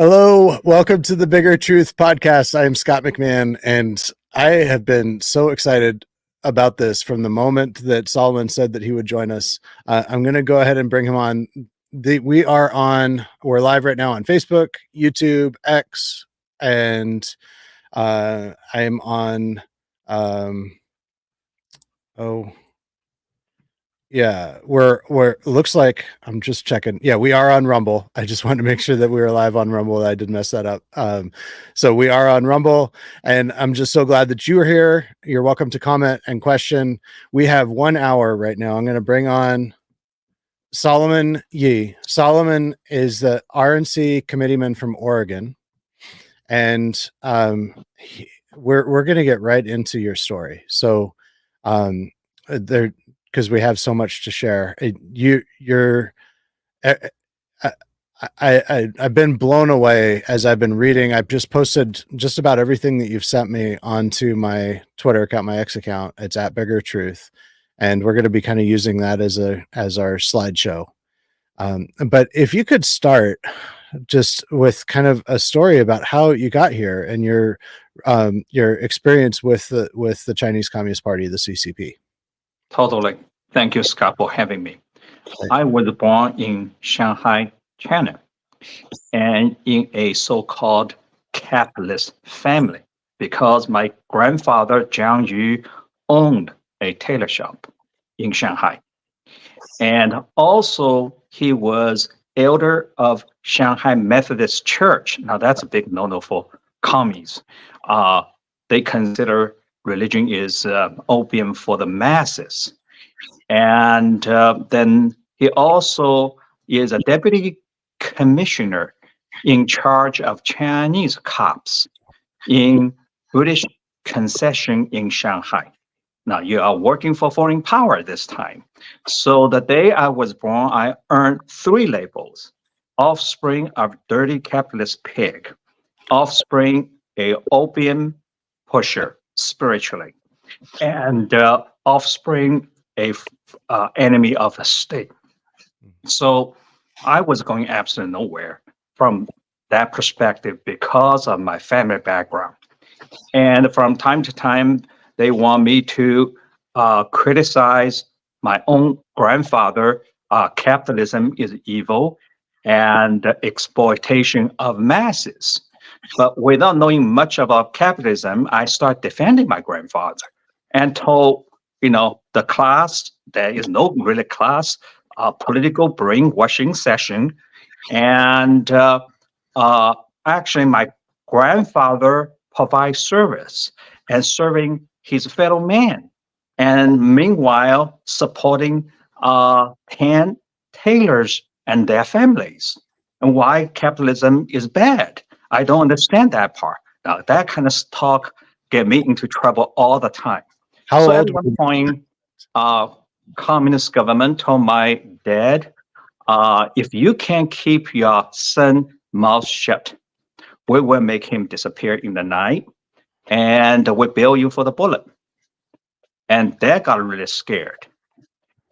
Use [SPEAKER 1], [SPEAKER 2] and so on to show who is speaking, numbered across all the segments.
[SPEAKER 1] Hello, welcome to the Bigger Truth podcast. I am Scott McMahon, and I have been so excited about this from the moment that Solomon said that he would join us. I'm going to go ahead and bring him on. We're live right now on Facebook, YouTube, X, and I am on, yeah, we're looks like I'm just checking. Yeah, we are on Rumble. I just wanted to make sure that we were live on Rumble. I did mess that up. So we are on Rumble, and I'm just so glad that you are here. You're welcome to comment and question. We have 1 hour right now. I'm going to bring on Solomon Yue. Solomon is the RNC committeeman from Oregon, and we're going to get right into your story. So there. Because we have so much to share. I've been blown away as I've been reading. I've just posted just about everything that you've sent me onto my Twitter account, my X account. It's at Bigger Truth, and we're going to be kind of using that as our slideshow. But if you could start just with kind of a story about how you got here and your experience with the Chinese Communist Party, the CCP.
[SPEAKER 2] Totally. Thank you, Scott, for having me. I was born in Shanghai, China, and in a so-called capitalist family because my grandfather, Jiang Yu, owned a tailor shop in Shanghai. And also, he was elder of Shanghai Methodist Church. Now, that's a big no-no for commies. They consider religion is opium for the masses. And then he also is a deputy commissioner in charge of Chinese cops in British concession in Shanghai. Now, you are working for foreign power this time. So the day I was born, I earned 3 labels: offspring of dirty capitalist pig, offspring a opium pusher spiritually, and offspring a enemy of the state. So I was going absolutely nowhere from that perspective because of my family background. And from time to time, they want me to criticize my own grandfather. Capitalism is evil and exploitation of masses. But without knowing much about capitalism, I start defending my grandfather and told, the class, there is no really class, political brainwashing session. And actually, my grandfather provides service and serving his fellow man. And meanwhile, supporting 10 tailors and their families. And why capitalism is bad. I don't understand that part. Now, that kind of talk get me into trouble all the time. So at one point, communist government told my dad, if you can't keep your son mouth shut, we will make him disappear in the night, and we bill you for the bullet. And dad got really scared.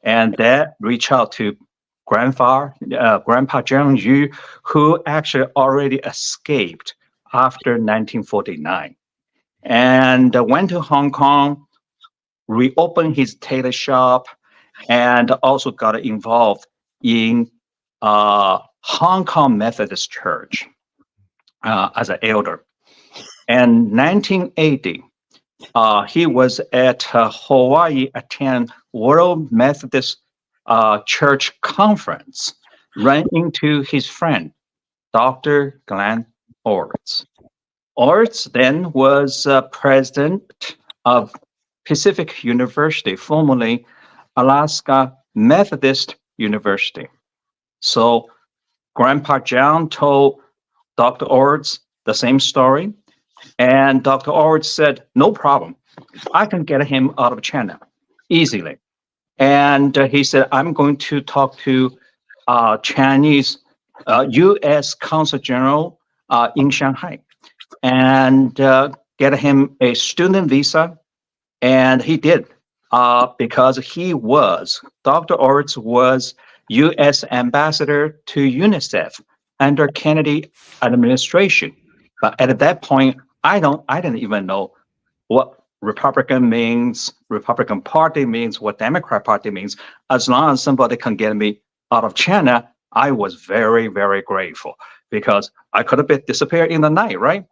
[SPEAKER 2] And dad reached out to Grandpa Jiang Yu, who actually already escaped after 1949, and went to Hong Kong, reopened his tailor shop, and also got involved in Hong Kong Methodist Church as an elder. And 1980, he was at Hawaii, attend World Methodist Church conference, ran into his friend, Dr. Glenn Orts. Orts then was president of Pacific University, formerly Alaska Methodist University. So Grandpa Jiang told Dr. Orts the same story, and Dr. Orts said, no problem, I can get him out of China easily. And he said, I'm going to talk to Chinese U.S. Consul General in Shanghai and get him a student visa. And he did, because Dr. Orts was U.S. ambassador to UNICEF under Kennedy administration. But at that point, I didn't even know what Republican means, Republican Party means, what Democrat Party means. As long as somebody can get me out of China, I was very, very grateful because I could have been disappeared in the night, right?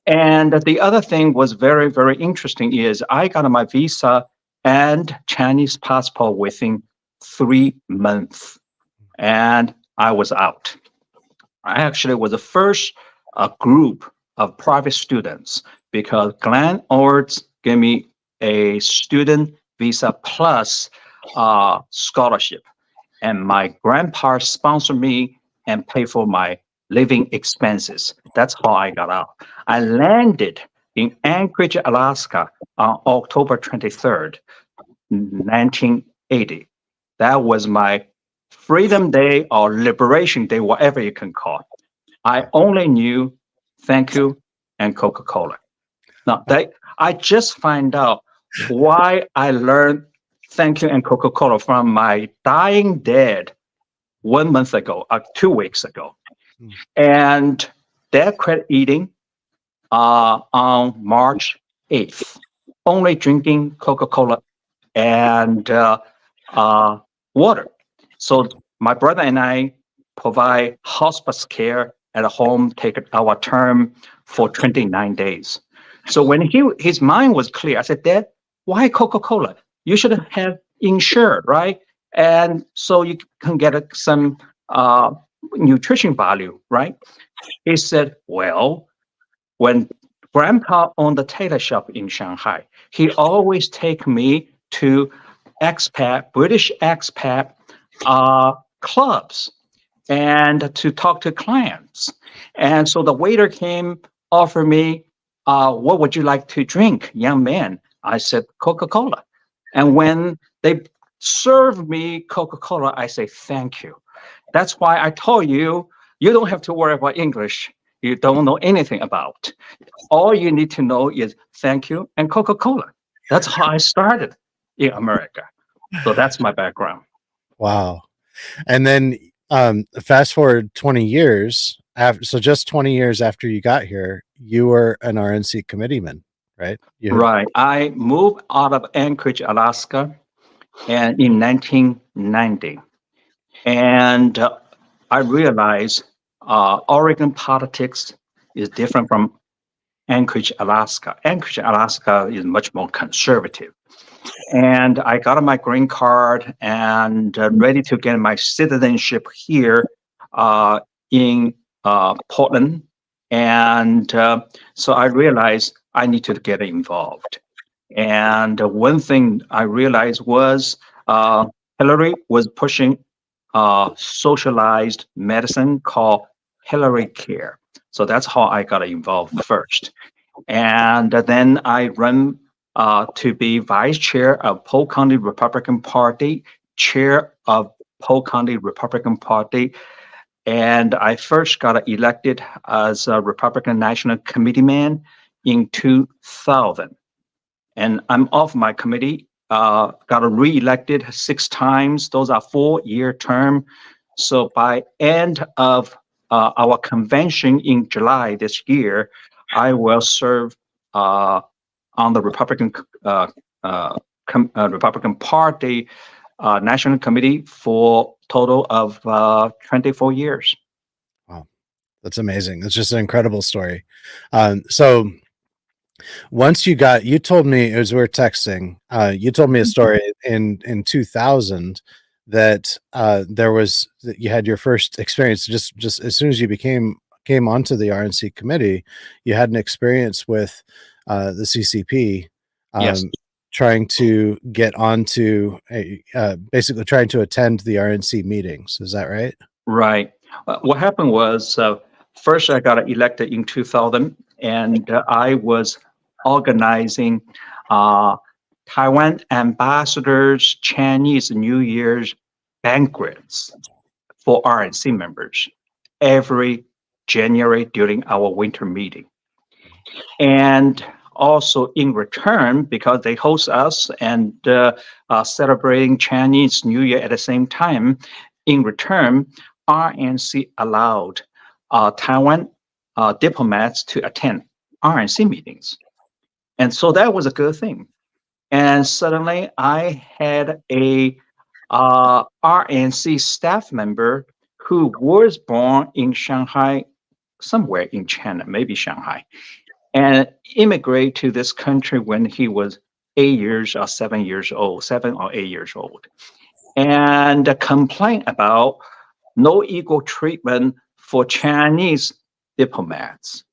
[SPEAKER 2] And the other thing was very, very interesting is I got my visa and Chinese passport within 3 months, and I was out. I actually was the first group of private students because Glenn Orts gave me a student visa plus scholarship, and my grandpa sponsored me and paid for my living expenses. That's how I got out. I landed in Anchorage, Alaska on October 23rd, 1980. That was my Freedom Day or Liberation Day, whatever you can call it. I only knew thank you and Coca-Cola. Now, I just find out why I learned thank you and Coca-Cola from my dying dad 1 month ago, 2 weeks ago. And dad quit eating on March 8th, only drinking Coca-Cola and water. So my brother and I provide hospice care at home, take our term for 29 days. So when his mind was clear, I said, Dad, why Coca-Cola? You should have insured, right? And so you can get some nutrition value, right? He said, well, when Grandpa owned the tailor shop in Shanghai, he always take me to British expat clubs and to talk to clients. And so the waiter came, offered me, what would you like to drink, young man? I said, Coca-Cola. And when they served me Coca-Cola, I say, thank you. That's why I told you, you don't have to worry about English you don't know anything about. All you need to know is thank you and Coca-Cola. That's how I started in America. So that's my background.
[SPEAKER 1] Wow. And then fast forward 20 years after, so just 20 years after you got here, you were an RNC committeeman, right?
[SPEAKER 2] Right. I moved out of Anchorage, Alaska, and in 1990. And I realized Oregon politics is different from Anchorage, Alaska. Anchorage, Alaska is much more conservative. And I got my green card and ready to get my citizenship here in Portland. And so I realized I need to get involved. And one thing I realized was Hillary was pushing socialized medicine called Hillary Care. So that's how I got involved first. And then I ran to be vice chair of Polk County Republican Party, chair of Polk County Republican Party. And I first got elected as a Republican National Committeeman in 2000. And I'm off my committee, got re-elected 6 times. Those are 4-year term. So by end of our convention in July this year, I will serve on the Republican Party National Committee for total of 24 years.
[SPEAKER 1] Wow, that's amazing. It's just an incredible story. So once you told me, as we were texting, you told me a story in 2000 that that you had your first experience just as soon as you came onto the RNC committee, you had an experience with the CCP,
[SPEAKER 2] Yes.
[SPEAKER 1] trying to get onto basically trying to attend the RNC meetings. Is that right?
[SPEAKER 2] Right. What happened was first I got elected in 2000, and I was organizing Taiwan ambassadors' Chinese New Year's banquets for RNC members every January during our winter meeting. And also in return, because they host us and celebrating Chinese New Year at the same time, in return, RNC allowed Taiwan diplomats to attend RNC meetings. And so that was a good thing. And suddenly I had a RNC staff member who was born in Shanghai, somewhere in China, maybe Shanghai, and immigrated to this country when he was 8 years or 7 years old, 7 or 8 years old, and complained about no equal treatment for Chinese diplomats.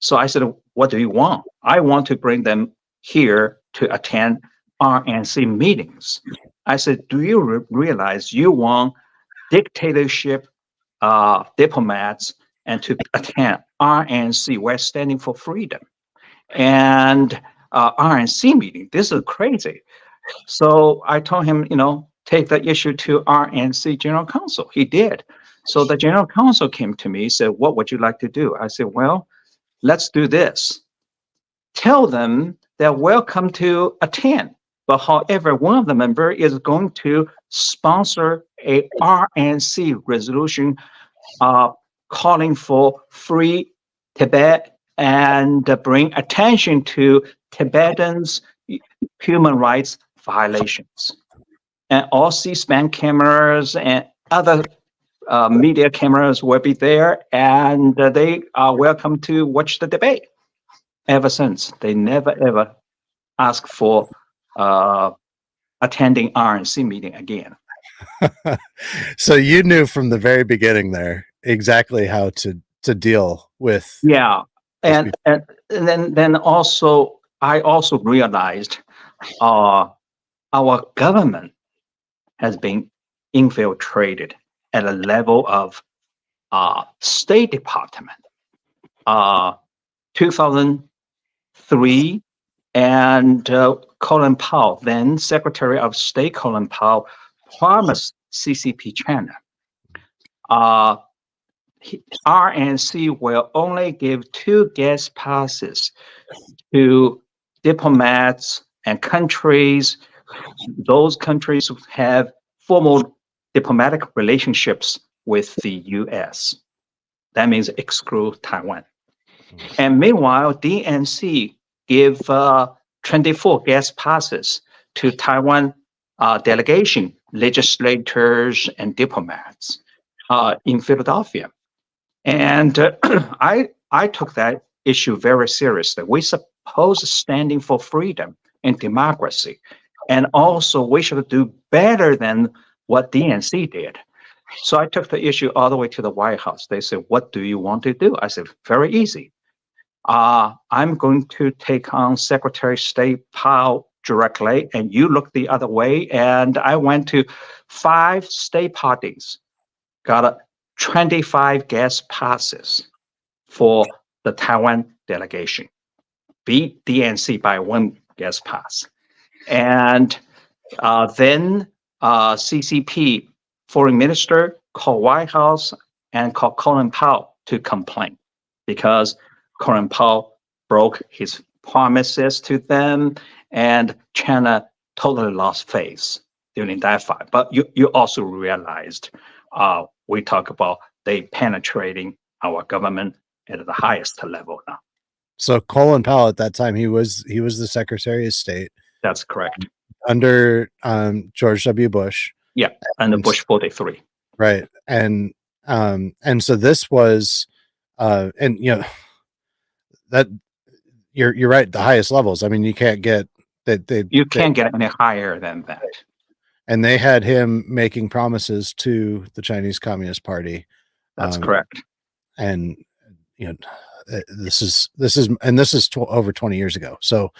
[SPEAKER 2] So I said, what do you want? I want to bring them here to attend RNC meetings. I said, do you realize you want dictatorship diplomats and to attend RNC, we're standing for freedom, and RNC meeting? This is crazy. So I told him, take the issue to RNC General Counsel. He did. So the General Counsel came to me, said, what would you like to do? I said, well, let's do this. Tell them they're welcome to attend. But however, one of the members is going to sponsor a RNC resolution calling for free Tibet and bring attention to Tibetans' human rights violations. And all C-SPAN cameras and other media cameras will be there, and they are welcome to watch the debate. Ever since, they never ever asked for attending RNC meeting again.
[SPEAKER 1] So you knew from the very beginning there exactly how to deal with.
[SPEAKER 2] Yeah, and then also I also realized our government has been infiltrated at a level of State Department. 2003, and Colin Powell, then Secretary of State Colin Powell, promised CCP China, RNC will only give 2 guest passes to diplomats and countries. Those countries have formal diplomatic relationships with the US. That means exclude Taiwan. And meanwhile, DNC give 24 guest passes to Taiwan delegation, legislators, and diplomats in Philadelphia. And I took that issue very seriously. We suppose standing for freedom and democracy, and also we should do better than what DNC did. So I took the issue all the way to the White House. They said, what do you want to do? I said, very easy. I'm going to take on Secretary of State Powell directly, and you look the other way. And I went to 5 state parties, got 25 guest passes for the Taiwan delegation, beat DNC by 1 guest pass. And then CCP foreign minister called White House and called Colin Powell to complain because Colin Powell broke his promises to them, and China totally lost face during that fight. But you also realized we talk about they penetrating our government at the highest level now.
[SPEAKER 1] So Colin Powell at that time, he was the Secretary of State.
[SPEAKER 2] That's correct.
[SPEAKER 1] Under George W. Bush.
[SPEAKER 2] Yeah, under Bush 43.
[SPEAKER 1] Right. And so this was and that you're right, the highest levels. I mean, you can't get that
[SPEAKER 2] you can't get any higher than that.
[SPEAKER 1] And they had him making promises to the Chinese Communist Party.
[SPEAKER 2] That's correct.
[SPEAKER 1] And this is over 20 years ago. So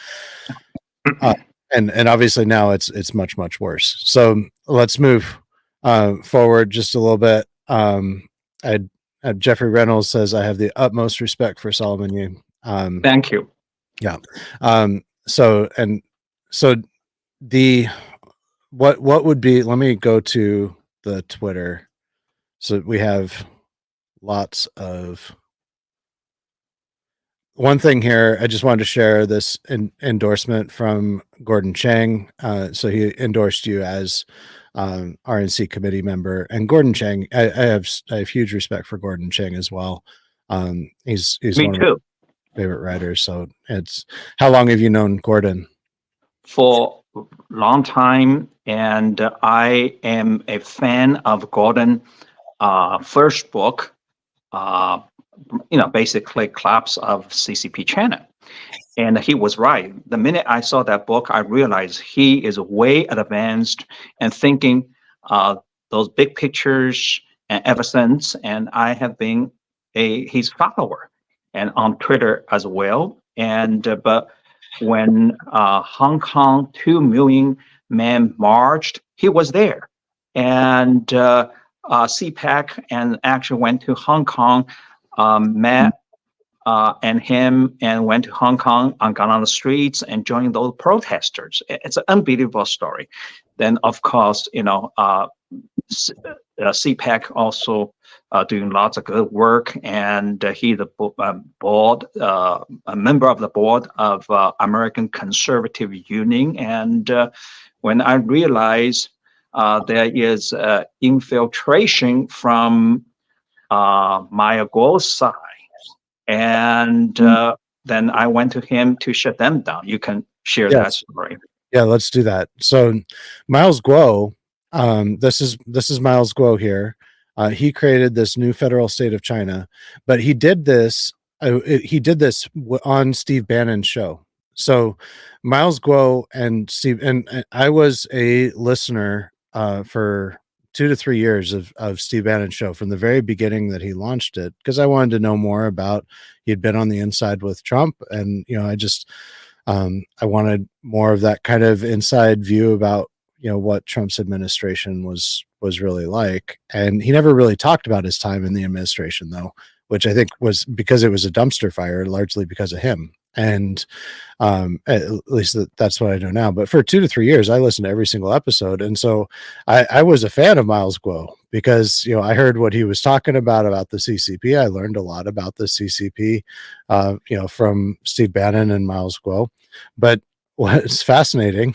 [SPEAKER 1] and obviously now it's much worse. So let's move forward just a little bit. Jeffrey Reynolds says, I have the utmost respect for Solomon Yue.
[SPEAKER 2] Thank you.
[SPEAKER 1] Yeah. So the what would be, let me go to the Twitter. So we have lots of one thing here. I just wanted to share this endorsement from Gordon Chang. So he endorsed you as RNC committee member, and Gordon Chang, I have huge respect for Gordon Chang as well. He's
[SPEAKER 2] Me
[SPEAKER 1] one of
[SPEAKER 2] too.
[SPEAKER 1] my favorite writers. So how long have you known Gordon?
[SPEAKER 2] For a long time, and I am a fan of Gordon. First book, basically collapse of CCP China. And he was right. The minute I saw that book, I realized he is way advanced and thinking those big pictures. And ever since, and I have been his follower, and on Twitter as well. And but when Hong Kong 2 million men marched, he was there, and CPAC and actually went to Hong Kong, met and him and went to Hong Kong and got on the streets and joined those protesters. It's an unbelievable story. Then, of course, CPAC also doing lots of good work, and he's a board, a member of the board of American Conservative Union. And when I realized there is infiltration from Maya Guo's side, and then I went to him to shut them down. You can share that story.
[SPEAKER 1] Yeah, let's do that. So Miles Guo, this is Miles Guo here. He created this new federal state of China, but he did this on Steve Bannon's show. So Miles Guo and Steve, and I was a listener for 2 to 3 years of Steve Bannon's show from the very beginning that he launched it, because I wanted to know more about, he'd been on the inside with Trump, and I wanted more of that kind of inside view about what Trump's administration was really like. And he never really talked about his time in the administration, though, which I think was because it was a dumpster fire, largely because of him. And at least that's what I know now. But for 2 to 3 years, I listened to every single episode, and so I was a fan of Miles Guo because I heard what he was talking about the CCP. I learned a lot about the CCP, from Steve Bannon and Miles Guo. But what's fascinating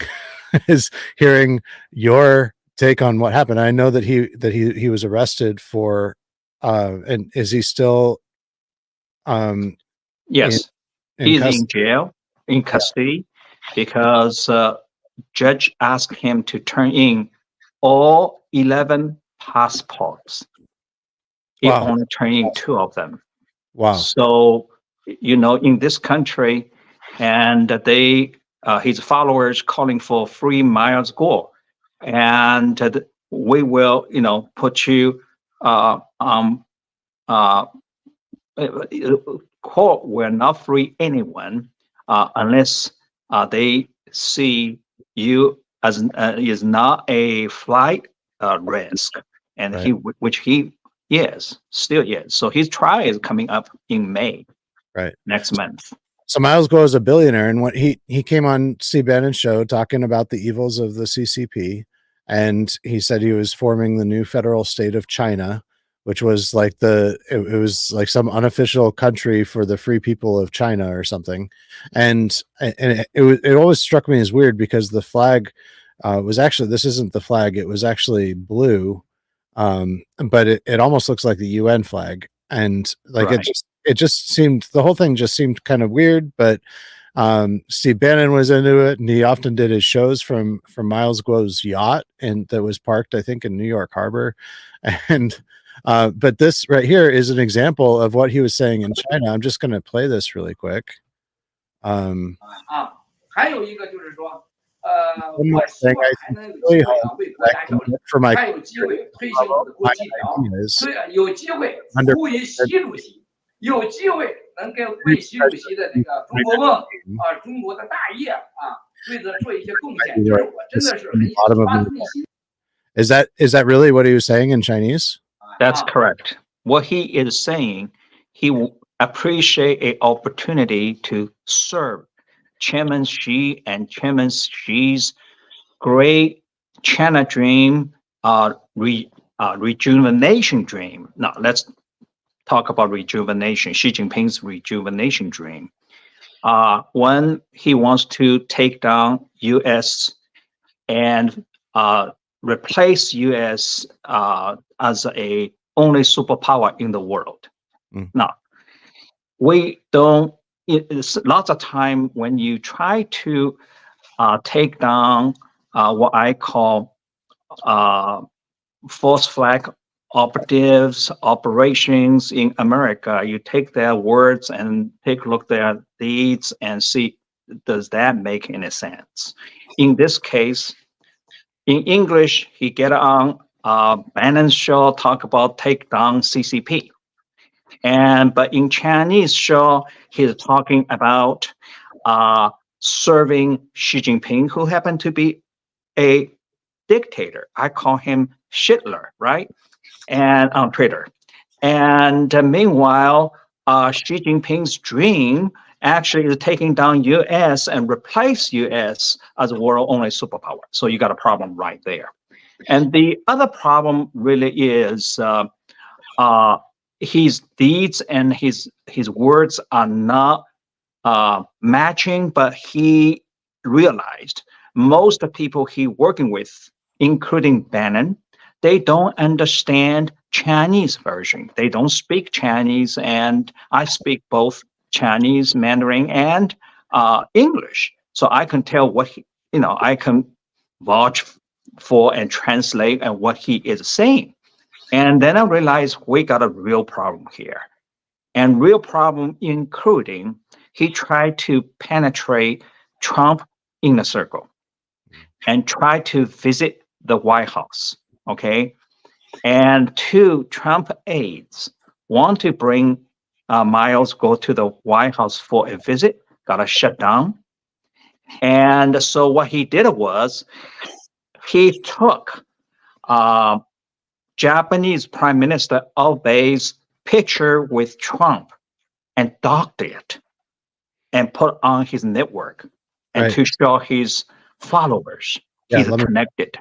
[SPEAKER 1] is hearing your take on what happened. I know that he was arrested for, and is he still?
[SPEAKER 2] Yes. He's in jail, in custody, because judge asked him to turn in all 11 passports. He only turned in 2 of them.
[SPEAKER 1] Wow.
[SPEAKER 2] So, in this country, and his followers calling for free Miles Guo, and we will, put you court will not free anyone unless they see you as is not a flight risk, and
[SPEAKER 1] right.
[SPEAKER 2] which he still is. So his trial is coming up in May,
[SPEAKER 1] right,
[SPEAKER 2] next month.
[SPEAKER 1] So Miles Guo is a billionaire, and what he came on Steve Bannon's show talking about the evils of the CCP, and he said he was forming the new federal state of China, which was like it was like some unofficial country for the free people of China or something. And it always struck me as weird because the flag was actually, this isn't the flag, it was actually blue, but it almost looks like the UN flag. And like it just seemed, the whole thing just seemed kind of weird. But Steve Bannon was into it, and he often did his shows from Miles Guo's yacht, and that was parked, I think, in New York Harbor. And but this right here is an example of what he was saying in China. I'm just going to play this really quick. One more thing I think really for my ideas, Is that really what he was saying in Chinese?
[SPEAKER 2] That's correct. What he is saying, he will appreciate an opportunity to serve Chairman Xi and Chairman Xi's great China dream, rejuvenation dream. Now, let's talk about rejuvenation, Xi Jinping's rejuvenation dream. When he wants to take down U.S. and replace U.S. As a only superpower in the world. Now, we don't. It's lots of time when you try to take down what I call false flag operatives, operations in America. You take their words and take a look at their deeds and see, does that make any sense? In this case, in English, he get on Bannon's show, talk about take down CCP. But in Chinese show, he's talking about serving Xi Jinping, who happened to be a dictator. I call him Hitler, right? And on Twitter. And meanwhile, Xi Jinping's dream actually is taking down U.S. and replace U.S. as a world-only superpower. So you got a problem right there. And the other problem really is his deeds and his words are not matching, but he realized most of the people he working with, including Bannon, they don't understand Chinese version. They don't speak Chinese, and I speak both Chinese, Mandarin, and English. So I can tell what I can vouch for and translate and what he is saying. And then I realized we got a real problem here. And real problem including he tried to penetrate Trump inner circle and try to visit the White House, okay? And two Trump aides want to bring Miles go to the White House for a visit, got shut down. And so what he did was he took Japanese Prime Minister Abe's picture with Trump and docked it and put on his network and to show his followers he's connected.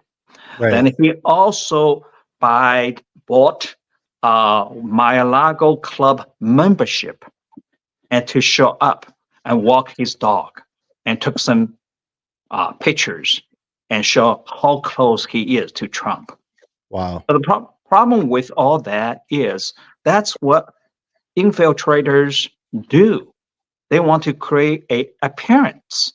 [SPEAKER 2] Then he also bought Mar-a-Lago club membership and to show up and walk his dog and took some pictures and show how close he is to Trump.
[SPEAKER 1] Wow.
[SPEAKER 2] But the problem with all that is that's what infiltrators do. They want to create an appearance.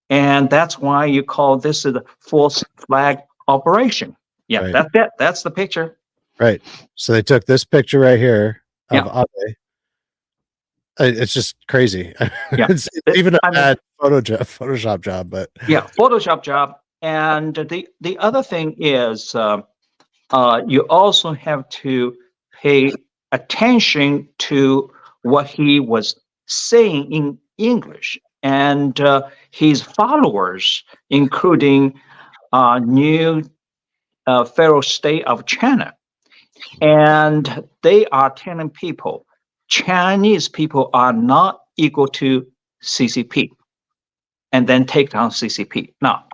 [SPEAKER 2] And that's why you call this a false flag operation. Yeah, that's it. That's the picture.
[SPEAKER 1] Right. So they took this picture right here of Abe. It's just crazy.
[SPEAKER 2] Yeah.
[SPEAKER 1] It's even a bad Photoshop job, but
[SPEAKER 2] yeah, Photoshop job. And the other thing is you also have to pay attention to what he was saying in English. And his followers, including new federal state of China, and they are telling people, Chinese people are not equal to CCP, and then take down CCP. Now,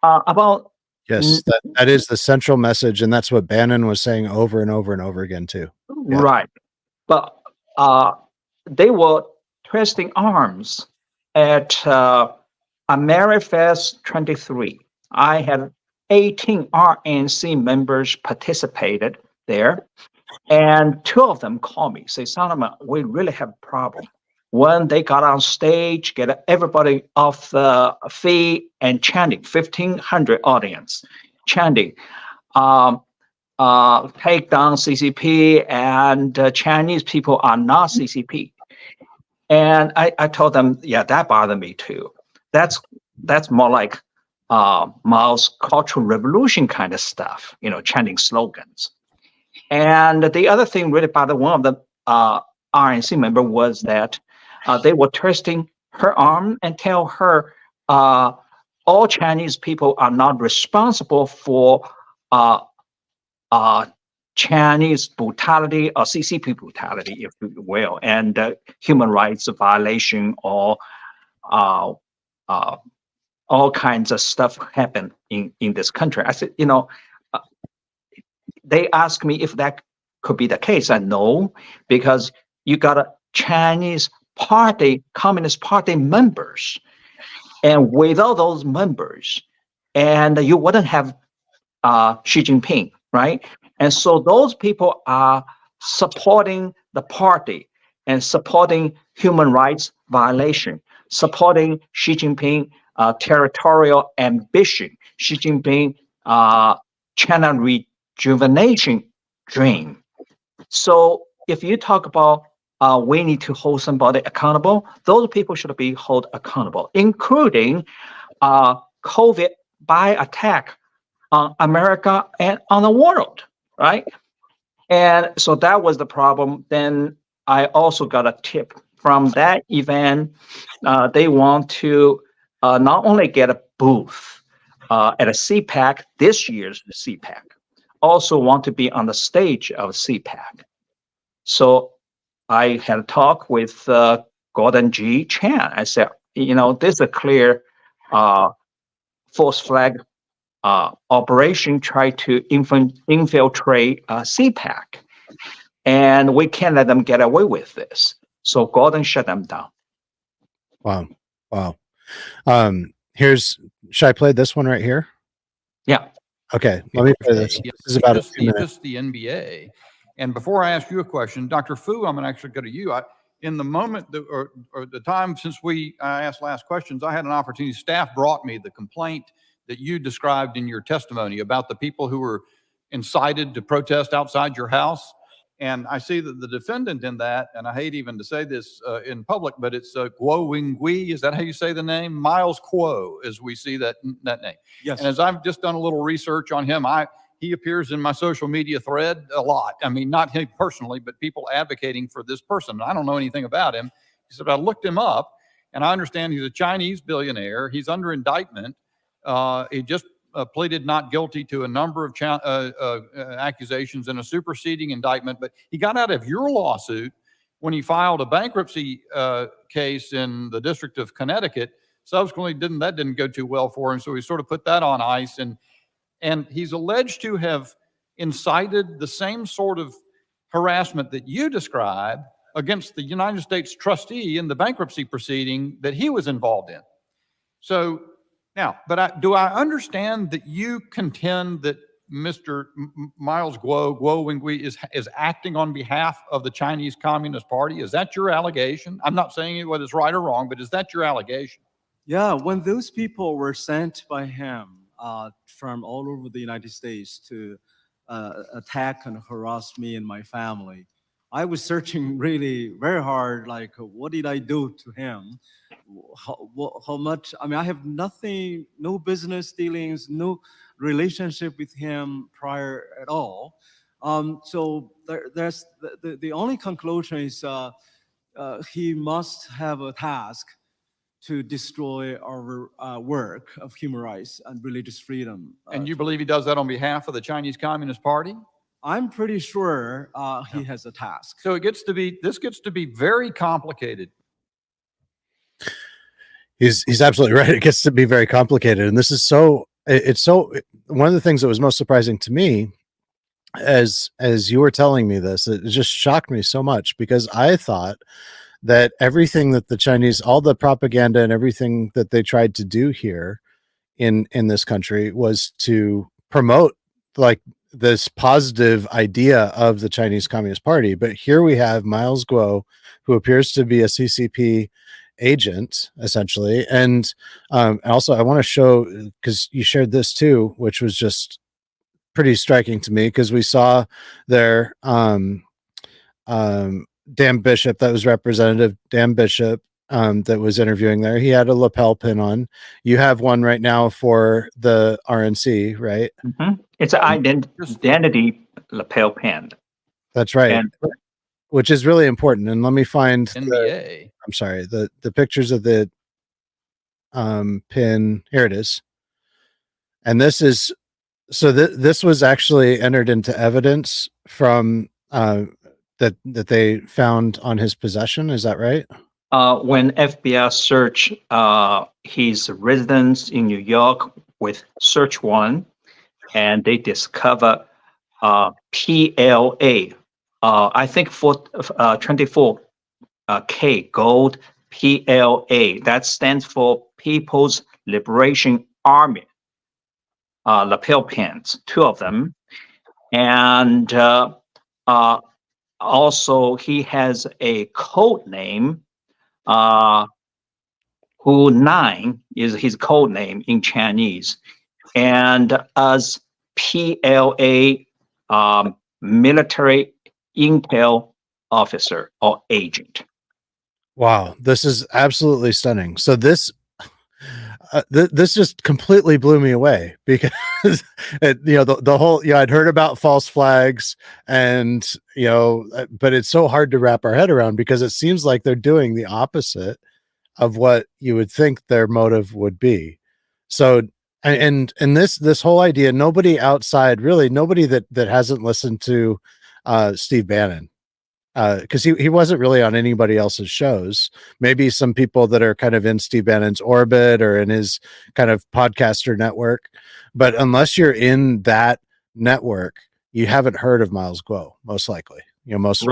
[SPEAKER 2] about
[SPEAKER 1] yes, that is the central message, and that's what Bannon was saying over and over and over again too. Yeah.
[SPEAKER 2] Right, but they were twisting arms at AmeriFest 23. I had 18 RNC members participated there, and 2 of them called me, say, Solomon, we really have a problem. When they got on stage, get everybody off the feet and chanting, 1,500 audience chanting, take down CCP, and Chinese people are not CCP. And I told them, yeah, that bothered me too. That's more like Mao's Cultural Revolution kind of stuff, chanting slogans. And the other thing really bothered one of the RNC member was that they were twisting her arm and tell her all Chinese people are not responsible for Chinese brutality or CCP brutality, if you will, and human rights violation or all kinds of stuff happen in this country. I said, they asked me if that could be the case. I know, because you got a Chinese party, Communist Party members, and without those members, and you wouldn't have Xi Jinping, right? And so those people are supporting the party, and supporting human rights violation, supporting Xi Jinping territorial ambition, Xi Jinping China rejuvenation dream. So if you talk about we need to hold somebody accountable, those people should be held accountable, including COVID by attack on America and on the world, right? And so that was the problem. Then I also got a tip from that event. They want to not only get a booth at a CPAC, this year's CPAC, also want to be on the stage of CPAC. So I had a talk with Gordon G. Chan. I said, this is a clear false flag operation, try to infiltrate CPAC. And we can't let them get away with this. So Gordon shut them down.
[SPEAKER 1] Wow. Wow. Should I play this one right here?
[SPEAKER 2] Yeah.
[SPEAKER 1] Okay. Let me play this.
[SPEAKER 3] This
[SPEAKER 1] is about a few minutes.
[SPEAKER 3] Just the NBA. And before I ask you a question, Dr. Fu, I'm going to actually go to you. In the moment or the time since I asked last questions, I had an opportunity. Staff brought me the complaint that you described in your testimony about the people who were incited to protest outside your house. And I see that the defendant in that, and I hate even to say this in public, but it's Guo Wingui. Is that how you say the name? Miles Kuo, as we see that name.
[SPEAKER 4] Yes.
[SPEAKER 3] And as I've just done a little research on him, he appears in my social media thread a lot. I mean, not him personally, but people advocating for this person. I don't know anything about him. He said, I looked him up, and I understand he's a Chinese billionaire. He's under indictment. He just pleaded not guilty to a number of accusations in a superseding indictment, but he got out of your lawsuit when he filed a bankruptcy case in the District of Connecticut. Subsequently, that didn't go too well for him, so he sort of put that on ice, and he's alleged to have incited the same sort of harassment that you describe against the United States trustee in the bankruptcy proceeding that he was involved in. So now, do I understand that you contend that Mr. Miles Guo Wingui is acting on behalf of the Chinese Communist Party? Is that your allegation? I'm not saying whether it's right or wrong, but is that your allegation?
[SPEAKER 4] Yeah, when those people were sent by him from all over the United States to attack and harass me and my family, I was searching really very hard, like, what did I do to him? How much? I mean, I have nothing, no business dealings, no relationship with him prior at all. So there's the only conclusion is he must have a task to destroy our work of human rights and religious freedom.
[SPEAKER 3] And you believe he does that on behalf of the Chinese Communist Party?
[SPEAKER 4] I'm pretty sure he has a task.
[SPEAKER 3] So this gets to be very complicated.
[SPEAKER 1] He's absolutely right. It gets to be very complicated. And this is one of the things that was most surprising to me as you were telling me this, it just shocked me so much, because I thought that everything that the Chinese, all the propaganda and everything that they tried to do here in this country was to promote like this positive idea of the Chinese Communist Party. But here we have Miles Guo, who appears to be a CCP agent essentially. And also I want to show, because you shared this too, which was just pretty striking to me, because we saw their Dan Bishop, that was Representative Dan Bishop, that was interviewing there. He had a lapel pin on. You have one right now for the RNC, right?
[SPEAKER 2] Mm-hmm. It's an identity lapel pin.
[SPEAKER 1] That's right. Which is really important. And let me find
[SPEAKER 3] NBA.
[SPEAKER 1] I'm sorry, the pictures of the pin. Here it is. And this is, so this was actually entered into evidence from that they found on his possession. Is that right?
[SPEAKER 2] When FBI searched his residence in New York with search warrant, and they discovered PLA, I think for 24K gold, PLA, that stands for People's Liberation Army, lapel pins, 2 of them. And also he has a code name. Who 9 is his code name in Chinese, and as PLA military intel officer or agent.
[SPEAKER 1] Wow, this is absolutely stunning. So this this just completely blew me away because the whole I'd heard about false flags and but it's so hard to wrap our head around because it seems like they're doing the opposite of what you would think their motive would be. So and this whole idea, nobody outside, really nobody that hasn't listened to Steve Bannon, because he wasn't really on anybody else's shows. Maybe some people that are kind of in Steve Bannon's orbit or in his kind of podcaster network, but unless you're in that network, you haven't heard of Miles Guo, most likely. Most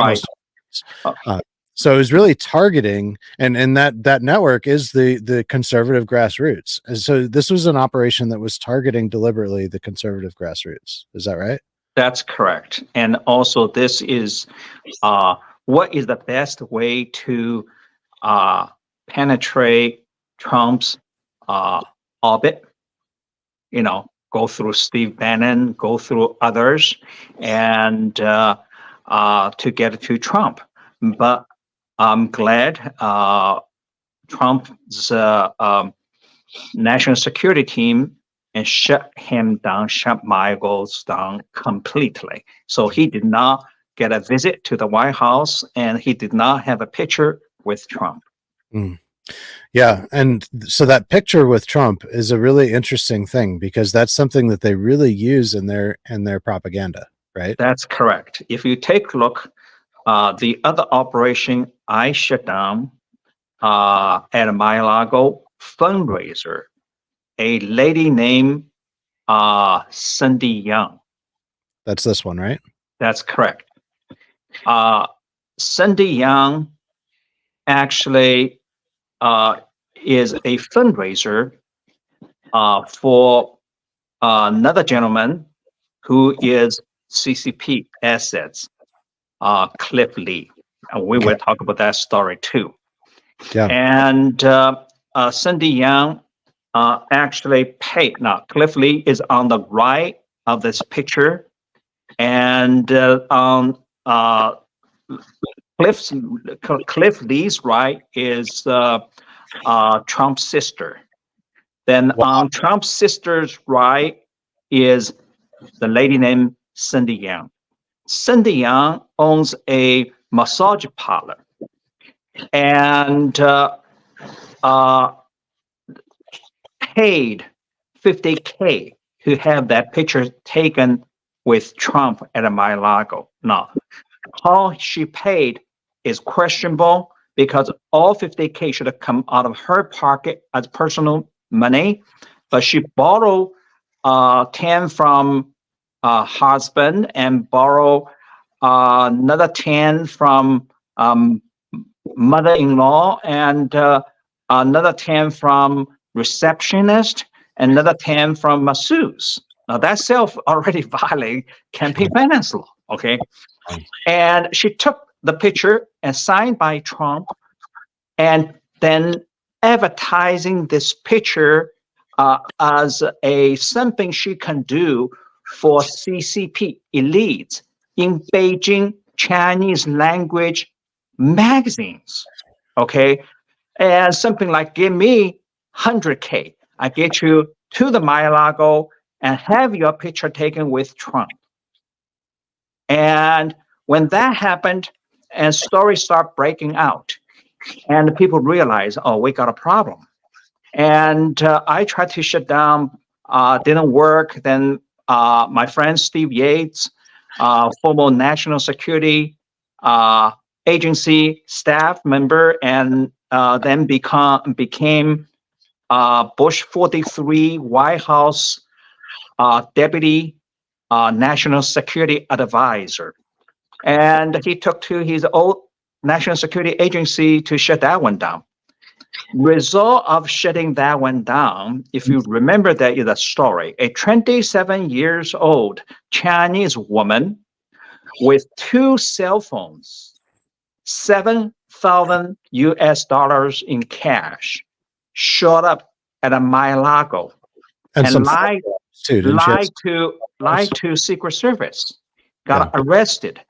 [SPEAKER 1] so it was really targeting, and that network is the conservative grassroots. And so this was an operation that was targeting deliberately the conservative grassroots. Is that right?
[SPEAKER 2] That's correct. And also this is what is the best way to penetrate Trump's orbit? Go through Steve Bannon, go through others, and to get to Trump. But I'm glad Trump's national security team and shut Miles down completely. So he did not get a visit to the White House, and he did not have a picture with Trump.
[SPEAKER 1] Yeah, and so that picture with Trump is a really interesting thing because that's something that they really use in their propaganda, right?
[SPEAKER 2] That's correct. If you take a look, the other operation I shut down at Mar-a-Lago fundraiser, a lady named Cindy Young.
[SPEAKER 1] That's this one, right?
[SPEAKER 2] That's correct. Cindy Young actually is a fundraiser for another gentleman who is CCP assets, Cliff Lee. And we will talk about that story too.
[SPEAKER 1] Yeah.
[SPEAKER 2] And Cindy Young actually paid. Now, Cliff Lee is on the right of this picture, and on Cliff Lee's right is Trump's sister. Then on Trump's sister's right is the lady named Cindy Young. Cindy Young owns a massage parlor, and paid $50K to have that picture taken with Trump at Mar-a-Lago. Now, how she paid is questionable because all $50K should have come out of her pocket as personal money, but she borrowed 10 from husband and borrowed another 10 from mother-in-law and another 10 from receptionist, another 10 from masseuse. Now that self already violating campaign finance law, okay? And she took the picture and signed by Trump, and then advertising this picture as something she can do for CCP elites in Beijing Chinese language magazines, okay? And something like, give me 100K, I get you to the Mar-a-Lago and have your picture taken with Trump. And when that happened, and stories start breaking out, and people realize, oh, we got a problem. And I tried to shut down, didn't work. Then my friend Steve Yates, former national security agency staff member, and then became Bush 43 White House deputy national security advisor. And he took to his old national security agency to shut that one down. Result of shutting that one down, if you remember, that is a story. A 27 years old Chinese woman with 2 cell phones, $7,000 in cash, showed up at a Mar-a-Lago
[SPEAKER 1] And some
[SPEAKER 2] lied
[SPEAKER 1] too, didn't she?
[SPEAKER 2] lied to Secret Service, got arrested.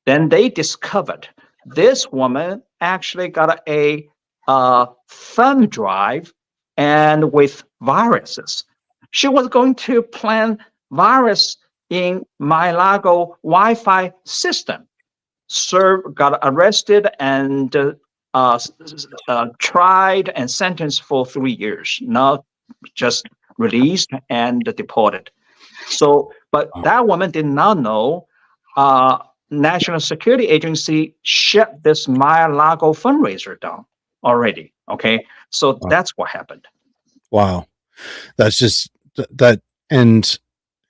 [SPEAKER 2] Then they discovered this woman actually got a thumb drive and with viruses. She was going to plant virus in Mar-a-Lago Wi-Fi system. Got arrested and tried and sentenced for 3 years. Now just released and deported. So, but that woman did not know National Security Agency shut this Mar-a-Lago fundraiser down already. Okay, so that's what happened.
[SPEAKER 1] Wow, that's just that, and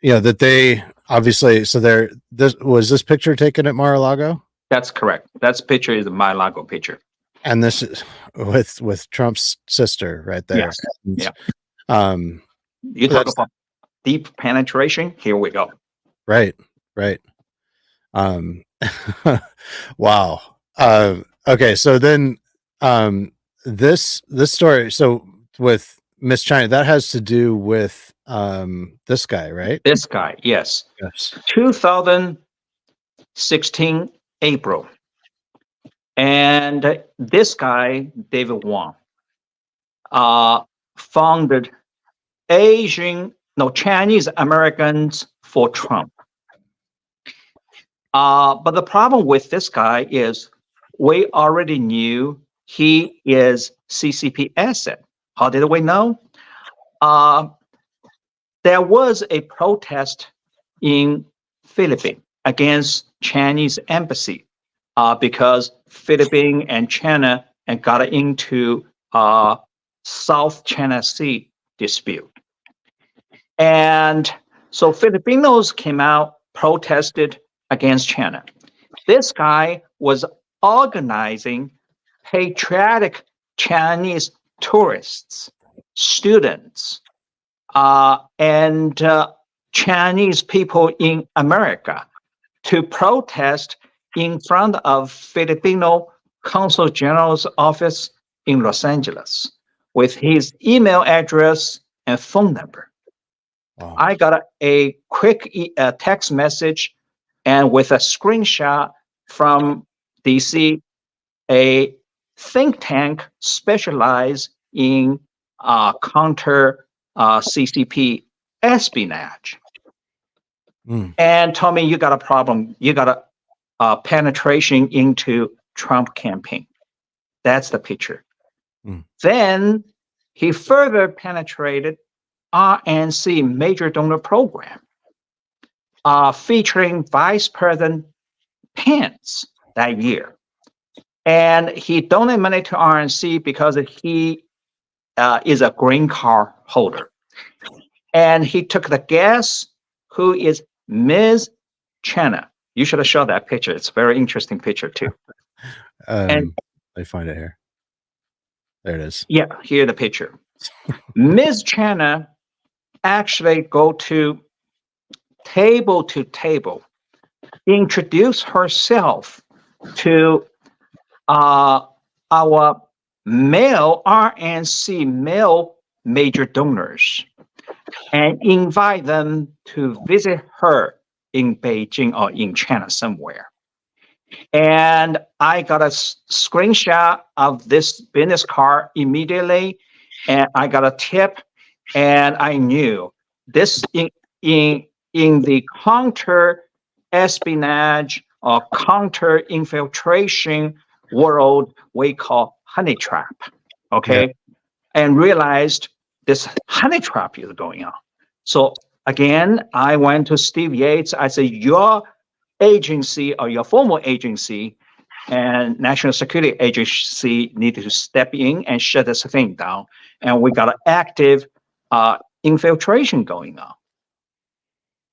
[SPEAKER 1] that they obviously. So this picture taken at Mar-a-Lago.
[SPEAKER 2] That's correct. That picture is the Mar-a-Lago picture,
[SPEAKER 1] and this is with Trump's sister right there.
[SPEAKER 2] Yes. Yeah. You talk about deep penetration. Here we go.
[SPEAKER 1] Right. Wow. Okay. So then, this story. So with Miss China, that has to do with this guy, right?
[SPEAKER 2] This guy, yes. 2016 April, and this guy David Wang founded Chinese Americans for Trump. But the problem with this guy is we already knew he is CCP asset. How did we know? There was a protest in Philippines against Chinese embassy because Philippines and China got into South China Sea dispute. And so Filipinos came out, protested against China. This guy was organizing patriotic Chinese tourists, students, and Chinese people in America to protest in front of Filipino Consul General's office in Los Angeles with his email address and phone number. Wow. I got a quick text message and with a screenshot from DC, a think tank specialized in counter CCP espionage. And told me, you got a problem. You got a penetration into Trump campaign. That's the picture. Then he further penetrated RNC major donor program, featuring Vice President Pence that year. And he donated money to RNC because he is a green card holder. And he took the guest, who is Ms. China. You should have showed that picture. It's a very interesting picture too. And
[SPEAKER 1] I find it here. There it is.
[SPEAKER 2] Yeah, here the picture. Ms. China actually go to table, introduce herself to our male RNC male major donors and invite them to visit her in Beijing or in China somewhere. And I got a screenshot of this business card immediately, and I got a tip, and I knew this in the counter espionage or counter infiltration world we call honey trap. Okay, and realized this honey trap is going on. So again, I went to Steve Yates. I said, your agency or your former agency and National Security Agency needed to step in and shut this thing down. And we got an active infiltration going on.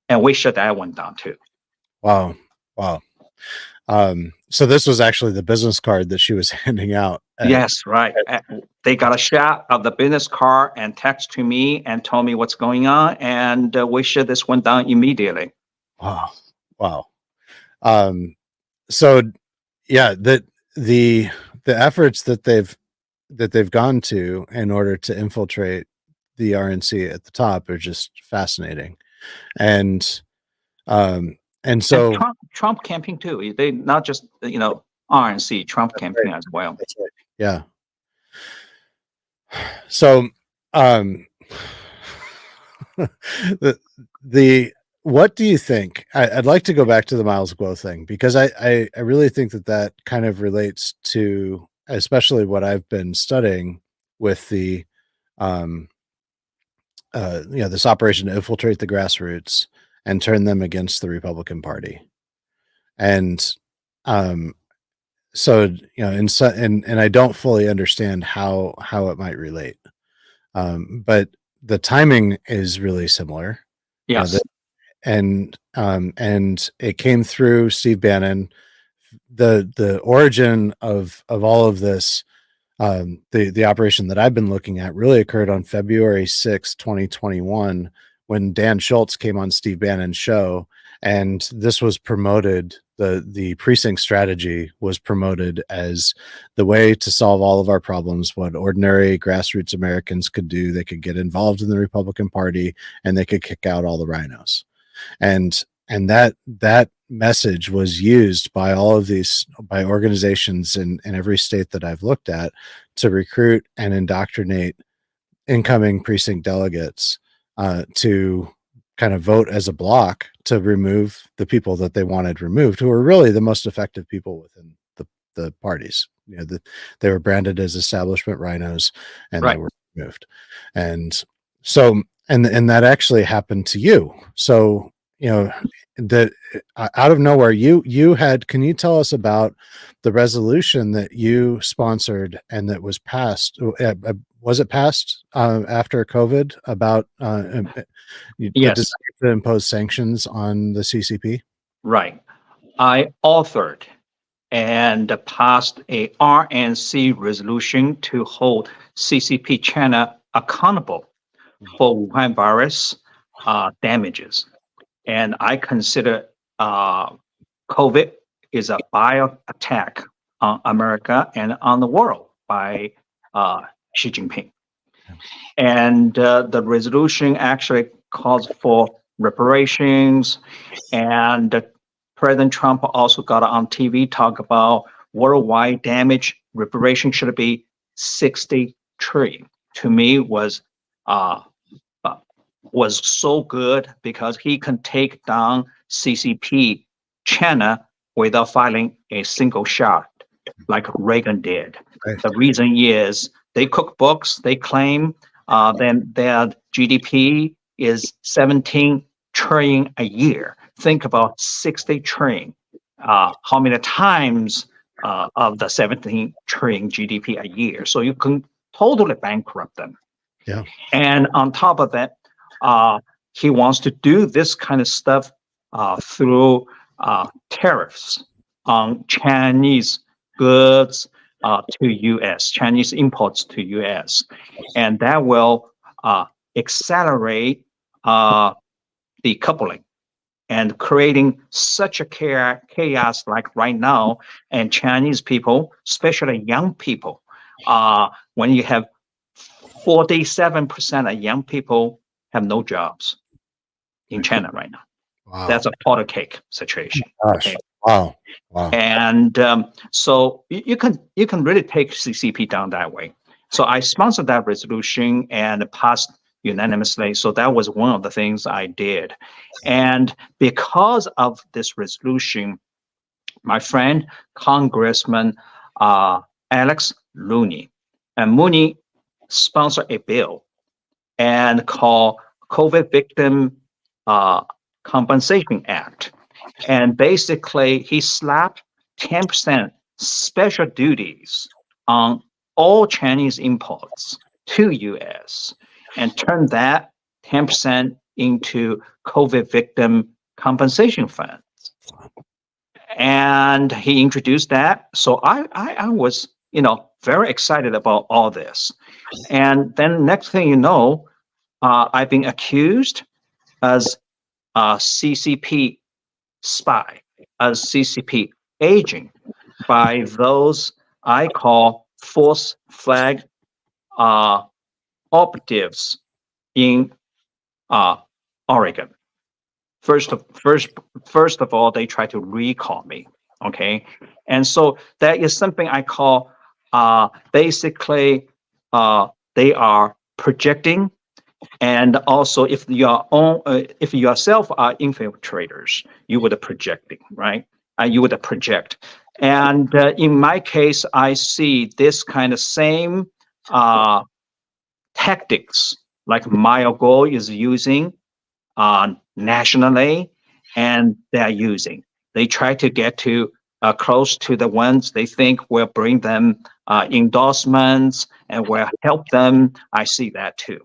[SPEAKER 2] And we shut that one down too.
[SPEAKER 1] Wow. So this was actually the business card that she was handing out.
[SPEAKER 2] Yes, right. They got a shot of the business card and text to me and told me what's going on. And we shut this one down immediately.
[SPEAKER 1] Wow. So yeah, the efforts that they've gone to in order to infiltrate the RNC at the top are just fascinating. And and
[SPEAKER 2] And
[SPEAKER 1] so
[SPEAKER 2] Trump camping too. They not just RNC, Trump
[SPEAKER 1] that's
[SPEAKER 2] camping
[SPEAKER 1] right.
[SPEAKER 2] as well.
[SPEAKER 1] That's right. Yeah. So um the what do you think? I'd like to go back to the Miles Guo thing because I really think that kind of relates to especially what I've been studying with the um this operation to infiltrate the grassroots and turn them against the Republican Party. And um so and I don't fully understand how it might relate. But the timing is really similar.
[SPEAKER 2] Yes.
[SPEAKER 1] And it came through Steve Bannon. The origin of all of this, the operation that I've been looking at really occurred on February 6, 2021, when Dan Schultz came on Steve Bannon's show, and this was promoted. The precinct strategy was promoted as the way to solve all of our problems. What ordinary grassroots Americans could do, they could get involved in the Republican Party, and they could kick out all the rhinos. And that message was used by all of these by organizations in every state that I've looked at to recruit and indoctrinate incoming precinct delegates to kind of vote as a block to remove the people that they wanted removed, who were really the most effective people within the parties. They were branded as establishment rhinos, and
[SPEAKER 2] Right.
[SPEAKER 1] they were removed. And so and that actually happened to you. So that out of nowhere you had, can you tell us about the resolution that you sponsored and that was passed? Was it passed after COVID about the
[SPEAKER 2] Yes.
[SPEAKER 1] desire to impose sanctions on the CCP?
[SPEAKER 2] Right. I authored and passed a RNC resolution to hold CCP China accountable for Wuhan virus damages. And I consider COVID is a bio attack on America and on the world by Xi Jinping. And the resolution actually calls for reparations, and President Trump also got on TV talk about worldwide damage reparation should be 60 trillion. To me, was so good because he can take down CCP China without firing a single shot, like Reagan did.
[SPEAKER 1] Right.
[SPEAKER 2] The reason is they cook books. They claim then their GDP is 17 trillion a year. Think about 60 trillion. How many times of the 17 trillion GDP a year? So you can totally bankrupt them.
[SPEAKER 1] Yeah.
[SPEAKER 2] And on top of that, he wants to do this kind of stuff through tariffs on Chinese goods to U.S., Chinese imports to U.S., and that will accelerate decoupling and creating such a chaos like right now. And Chinese people, especially young people, when you have 47% of young people have no jobs in China right now.
[SPEAKER 1] Wow.
[SPEAKER 2] That's a powder cake situation.
[SPEAKER 1] Gosh.
[SPEAKER 2] Okay.
[SPEAKER 1] Wow.
[SPEAKER 2] And so you can really take CCP down that way. So I sponsored that resolution and passed unanimously. So that was one of the things I did. And because of this resolution, my friend, Congressman Alex Looney, and Mooney sponsored a bill and called COVID Victim Compensation Act. And basically, he slapped 10% special duties on all Chinese imports to U.S. and turned that 10% into COVID victim compensation funds. And he introduced that. So I was, very excited about all this. And then next thing you know, I've been accused as a CCP spy. a CCP agent by those I call false flag operatives in Oregon. First of all, they try to recall me. Okay, and so that is something I call basically they are projecting, and also if if you yourself are infiltrators, you would projecting, right? You would project, and in my case, I see this kind of same tactics like Mayo is using nationally, and they're using. They try to get to close to the ones they think will bring them endorsements and will help them. I see that too.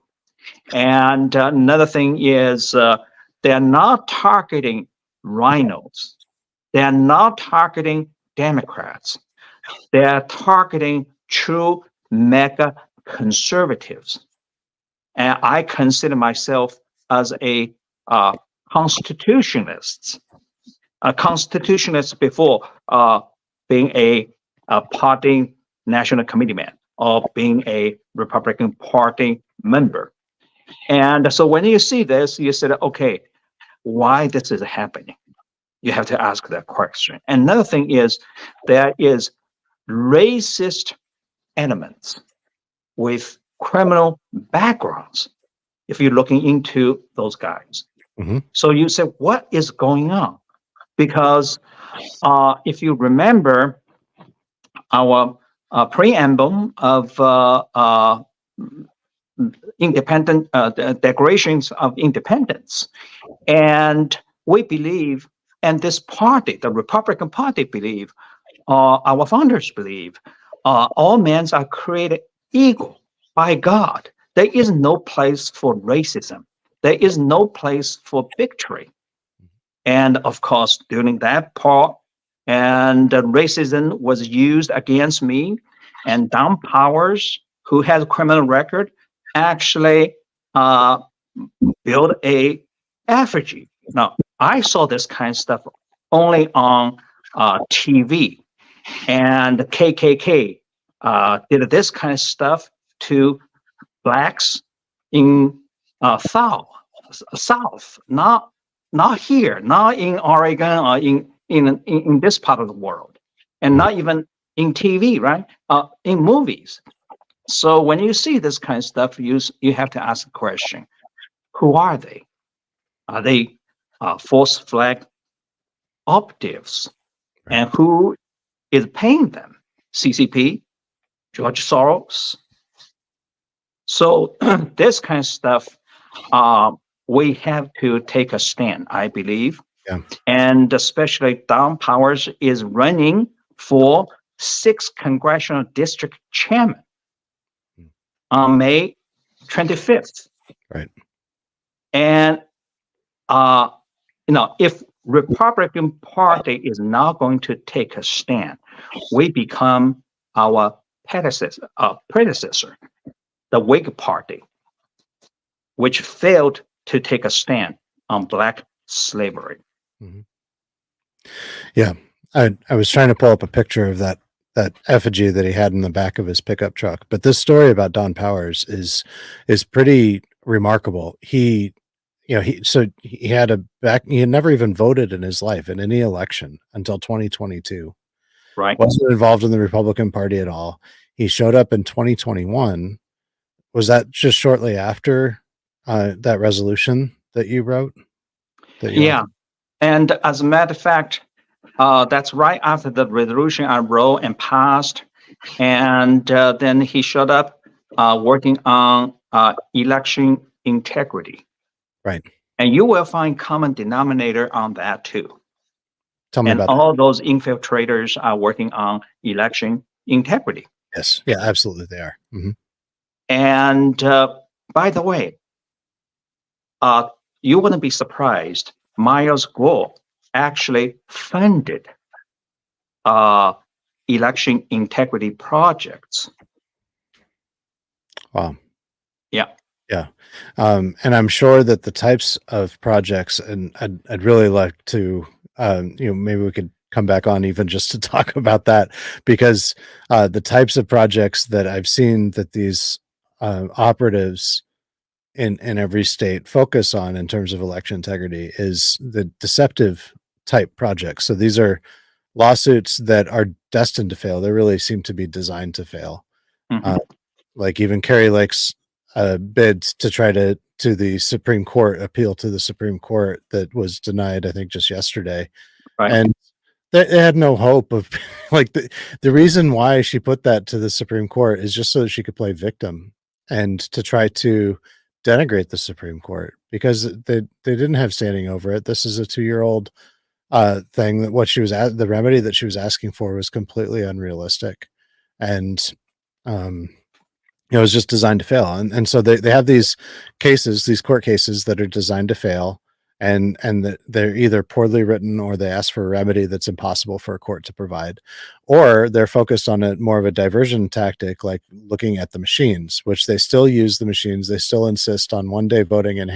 [SPEAKER 2] And another thing is they're not targeting rhinos. They're not targeting Democrats. They're targeting true mega conservatives. And I consider myself as a constitutionalist before being a party national committee man or being a Republican Party member. And so when you see this, you said, okay, why this is happening? You have to ask that question. Another thing is there is racist elements with criminal backgrounds if you're looking into those guys.
[SPEAKER 1] Mhm.
[SPEAKER 2] So you say, what is going on? Because if you remember our preamble of independent declarations of independence, and we believe, and this party, the Republican Party, believe, our founders believe, all men are created equal by God. There is no place for racism. There is no place for victory. And of course, during that part, and racism was used against me, and Don Powers, who has a criminal record, actually built a effigy. Now, I saw this kind of stuff only on TV, and KKK did this kind of stuff to blacks in South, not here, not in Oregon or in this part of the world, and not even in TV, right? In movies. So when you see this kind of stuff, you have to ask the question: who are they? Are they false flag operatives?
[SPEAKER 1] Right.
[SPEAKER 2] And who is paying them? CCP, George Soros. So this kind of stuff, we have to take a stand, I believe.
[SPEAKER 1] Yeah.
[SPEAKER 2] And especially Don Powers is running for 6th Congressional District Chairman on May 25th.
[SPEAKER 1] Right.
[SPEAKER 2] And if Republican Party is not going to take a stand, we become our predecessor, the Whig Party, which failed to take a stand on black slavery.
[SPEAKER 1] Mhm. Yeah, I was trying to pull up a picture of that effigy that he had in the back of his pickup truck. But this story about Don Powers is pretty remarkable. He had he had never even voted in his life in any election until 2022.
[SPEAKER 2] Right.
[SPEAKER 1] Wasn't involved in the Republican Party at all. He showed up in 2021. Was that just shortly after that resolution that you wrote?
[SPEAKER 2] Yeah. And as a matter of fact, that's right after the resolution I wrote and passed. And then he showed up working on election integrity.
[SPEAKER 1] Right.
[SPEAKER 2] And you will find common denominator on that too.
[SPEAKER 1] Tell me
[SPEAKER 2] and
[SPEAKER 1] about
[SPEAKER 2] all those infiltrators are working on election integrity.
[SPEAKER 1] that. Yes. Yeah, absolutely they are. Mhm.
[SPEAKER 2] And by the way, you wouldn't be surprised, Miles Guo actually funded election integrity projects.
[SPEAKER 1] Wow.
[SPEAKER 2] Yeah.
[SPEAKER 1] Yeah. And I'm sure that the types of projects, and I'd really like to maybe we could come back on even just to talk about that, because the types of projects that I've seen that these operatives in every state focus on in terms of election integrity is the deceptive type projects. So these are lawsuits that are destined to fail. They really seem to be designed to fail.
[SPEAKER 2] Mhm.
[SPEAKER 1] Like even Carrie Lake's bid to try to the Supreme Court, appeal to the Supreme Court, that was denied, I think, just yesterday.
[SPEAKER 2] Right.
[SPEAKER 1] And they had no hope of like the reason why she put that to the Supreme Court is just so that she could play victim and to try to denigrate the Supreme Court, because they didn't have standing over it. This is a 2-year-old thing. That what she was the remedy that she was asking for was completely unrealistic, and it was just designed to fail. And so they have these cases, these court cases that are designed to fail, and they're either poorly written, or they ask for a remedy that's impossible for a court to provide, or they're focused on a more of a diversion tactic, like looking at the machines, which they still use the machines. They still insist on one-day voting and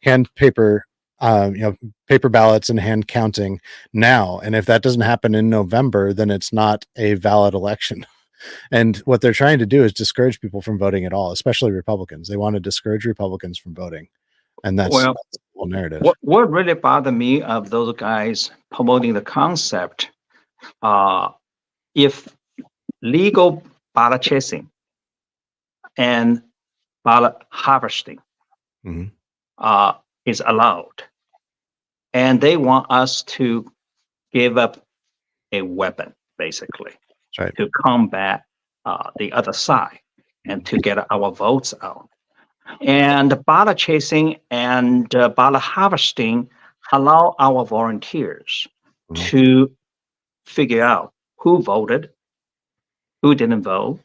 [SPEAKER 1] hand paper, paper ballots and hand counting now. And if that doesn't happen in November, then it's not a valid election. And what they're trying to do is discourage people from voting at all, especially Republicans. They want to discourage Republicans from voting. And that's
[SPEAKER 2] Well,
[SPEAKER 1] the whole narrative.
[SPEAKER 2] What really bothered me of those guys promoting the concept, if legal ballot chasing and ballot harvesting
[SPEAKER 1] Mhm.
[SPEAKER 2] is allowed, and they want us to give up a weapon, basically,
[SPEAKER 1] That's right.
[SPEAKER 2] to combat the other side and to get our votes out. And ballot chasing and ballot harvesting allow our volunteers
[SPEAKER 1] Mhm.
[SPEAKER 2] to figure out who voted, who didn't vote.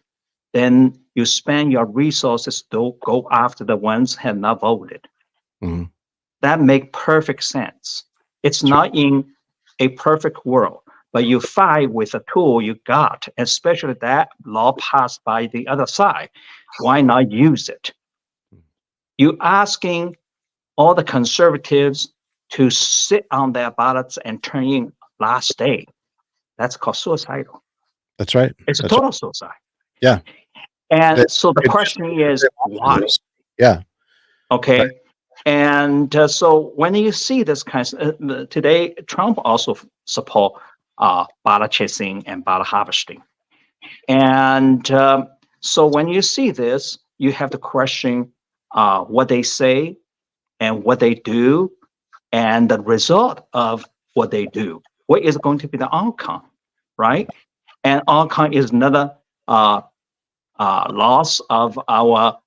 [SPEAKER 2] Then you spend your resources to go after the ones who have not voted.
[SPEAKER 1] Mhm.
[SPEAKER 2] That makes perfect sense. It's not in a perfect world, but you fight with a tool you got, especially that law passed by the other side. Why not use it? You asking all the conservatives to sit on their ballots and turn in last day. That's called suicidal.
[SPEAKER 1] That's right.
[SPEAKER 2] It's a
[SPEAKER 1] That's
[SPEAKER 2] total suicide.
[SPEAKER 1] Yeah.
[SPEAKER 2] And
[SPEAKER 1] They-
[SPEAKER 2] so the
[SPEAKER 1] it's
[SPEAKER 2] question is why?
[SPEAKER 1] Yeah.
[SPEAKER 2] Okay.
[SPEAKER 1] Right.
[SPEAKER 2] And so when you see this kind of today, Trump also support ballot chasing and ballot harvesting. And so when you see this, you have to question what they say and what they do and the result of what they do. What is going to be the outcome, right? And outcome is another loss of our